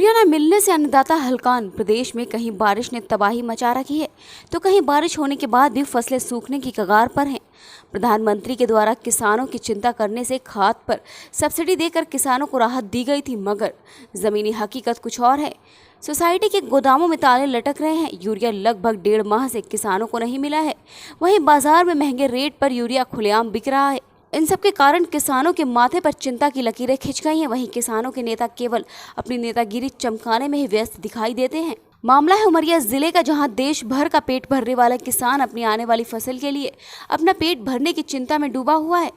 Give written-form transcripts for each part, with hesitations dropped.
Urea न मिलने से अन्नदाता हलकान। प्रदेश में कहीं बारिश ने तबाही मचा रखी है तो कहीं बारिश होने के बाद भी फसलें सूखने की कगार पर हैं। प्रधानमंत्री के द्वारा किसानों की चिंता करने से खाद पर सब्सिडी देकर किसानों को राहत दी गई थी, मगर जमीनी हकीकत कुछ और है। सोसाइटी के गोदामों में ताले लटक रहे हैं। यूरिया लगभग 1.5 माह से किसानों को नहीं मिला है। वहीं बाजार में महंगे रेट पर यूरिया खुलेआम बिक रहा है। इन सब के कारण किसानों के माथे पर चिंता की लकीरें खिंच गई हैं। वहीं किसानों के नेता केवल अपनी नेतागिरी चमकाने में ही व्यस्त दिखाई देते हैं। मामला है उमरिया जिले का, जहां देश भर का पेट भरने वाला किसान अपनी आने वाली फसल के लिए अपना पेट भरने की चिंता में डूबा हुआ है।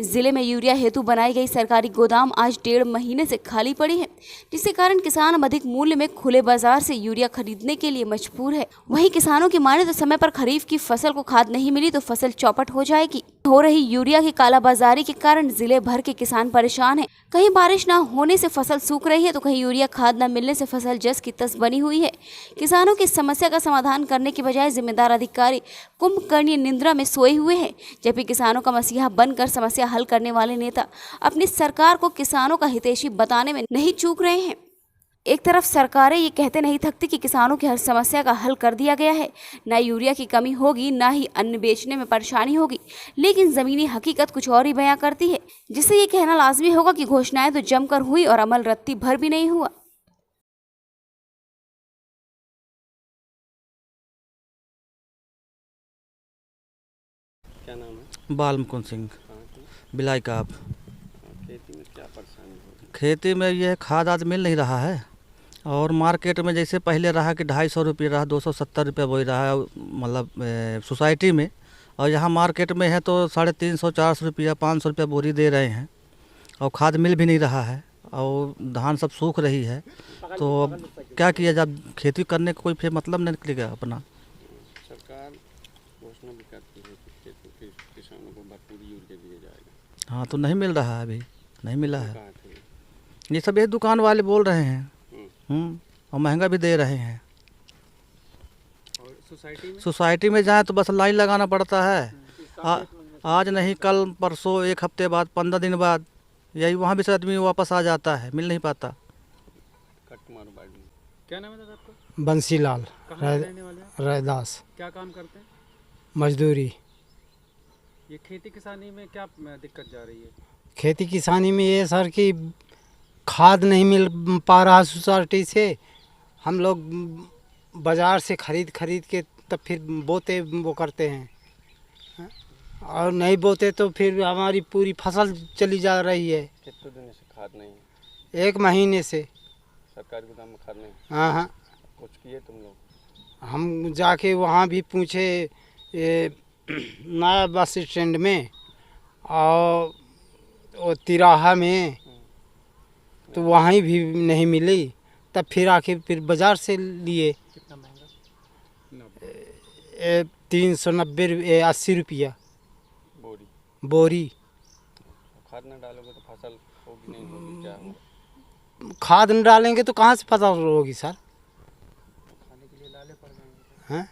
जिले में यूरिया हेतु बनाई गई सरकारी गोदाम आज 1.5 महीने से खाली पड़ी है, जिसके कारण किसान अब अधिक मूल्य में खुले बाजार से यूरिया खरीदने के लिए मजबूर है। वहीं किसानों की माने तो समय पर खरीफ की फसल को खाद नहीं मिली तो फसल चौपट हो जाएगी। हो रही यूरिया की कालाबाजारी के कारण जिले भर के किसान परेशान हैं। कहीं बारिश न होने से फसल सूख रही है तो कहीं यूरिया खाद न मिलने से फसल जस की तस बनी हुई है। किसानों की समस्या का समाधान करने के बजाय जिम्मेदार अधिकारी कुंभकर्णीय निंद्रा में सोए हुए हैं, जबकि किसानों का मसीहा बनकर समस्या हल करने वाले नेता अपनी सरकार को किसानों का हितैषी बताने में नहीं चूक रहे हैं। एक तरफ सरकारें ये कहते नहीं थकती कि किसानों की हर समस्या का हल कर दिया गया है, ना यूरिया की कमी होगी, ना ही अन्न बेचने में परेशानी होगी, लेकिन जमीनी हकीकत कुछ और ही बयां करती है, जिससे ये कहना लाजमी होगा कि घोषणाएं तो जमकर हुई और अमल रत्ती भर भी नहीं हुआ। क्या नाम है? बाल मुकुंद सिंह, बिलाई का। आप खेती में क्या परेशानी हो रही खेती में यह खाद आज मिल नहीं रहा है और मार्केट में जैसे पहले रहा कि 250 रुपये रहा, 270 रुपये वही रहा है, मतलब सोसाइटी में, और यहाँ मार्केट में है तो 350 400 रुपया 500 रुपया बोरी दे रहे हैं और खाद मिल भी नहीं रहा है और धान सब सूख रही है। तो अब क्या किया जाए, खेती करने का कोई फिर मतलब नहीं निकलेगा अपना। सरकार घोषणा भी करती है कि किसानों को भरपूर यूरिया दिया जाएगा। हाँ, तो नहीं मिल रहा है, अभी नहीं मिला है। कहा थे ये सब ये दुकान वाले बोल रहे हैं और महंगा भी दे रहे हैं। और सोसाइटी में जाए तो बस लाइन लगाना पड़ता है। आज नहीं कल परसों, एक हफ्ते बाद, 15 दिन बाद, यही वहाँ भी से आदमी वापस आ जाता है, मिल नहीं पाता। क्या नाम है दादा आपका? बंसीलाल रहने वाले हैं? रैदास। क्या काम करते हैं? मजदूरी। ये खेती किसानी में क्या दिक्कत जा रही है? खेती किसानी में ये सर कि खाद नहीं मिल पा रहा सोसाइटी से। हम लोग बाज़ार से खरीद के तब फिर बोते वो करते हैं, और नहीं बोते तो फिर हमारी पूरी फसल चली जा रही है। कितने दिन से खाद नहीं है? 1 महीने से सरकारी गोदाम में खाद नहीं? हाँ। कुछ किए तुम लोग? हम जाके वहाँ भी पूछे, नया बस स्टैंड में और वो तिराहा में, तो वहीं भी नहीं मिली। तब फिर आके फिर बाज़ार से लिए। कितना महंगा? 390 80 रुपया बोरी। खाद न डालोगे तो फसल होगी नहीं होगी? क्या होगा? खाद न डालेंगे तो कहाँ से फसल होगी सर? खाने के लिए लाले पड़ जाएंगे। हैं?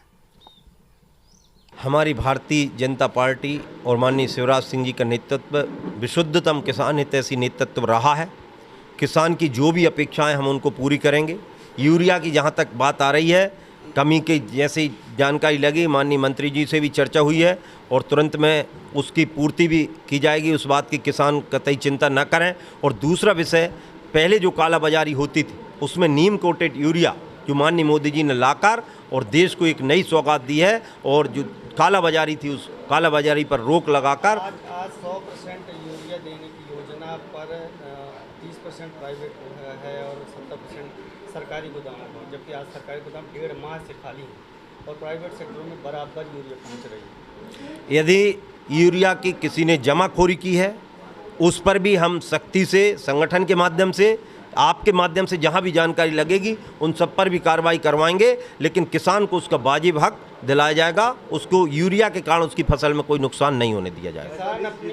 हमारी भारतीय जनता पार्टी और माननीय शिवराज सिंह जी का नेतृत्व विशुद्धतम किसान हितैषी नेतृत्व रहा है। किसान की जो भी अपेक्षाएं हम उनको पूरी करेंगे। यूरिया की जहां तक बात आ रही है, कमी की जैसी जानकारी लगी, माननीय मंत्री जी से भी चर्चा हुई है और तुरंत में उसकी पूर्ति भी की जाएगी। उस बात की किसान कतई चिंता न करें। और दूसरा विषय, पहले जो कालाबाजारी होती थी उसमें नीम कोटेड यूरिया जो माननीय मोदी जी ने लाकर और देश को एक नई सौगात दी है, और जो कालाबाजारी थी उस कालाबाजारी पर रोक लगाकर आज 100% यूरिया देने की योजना पर 30% प्राइवेट है और 70% सरकारी गोदाम है, जबकि आज सरकारी गोदाम 1.5 माह से खाली है और प्राइवेट सेक्टरों में बराबर यूरिया पहुंच रही है। यदि यूरिया की किसी ने जमाखोरी की है उस पर भी हम सख्ती से संगठन के माध्यम से, आपके माध्यम से जहां भी जानकारी लगेगी उन सब पर भी कार्रवाई करवाएंगे, लेकिन किसान को उसका वाजिब हक दिलाया जाएगा। उसको यूरिया के कारण उसकी फसल में कोई नुकसान नहीं होने दिया जाएगा। किसान अपनी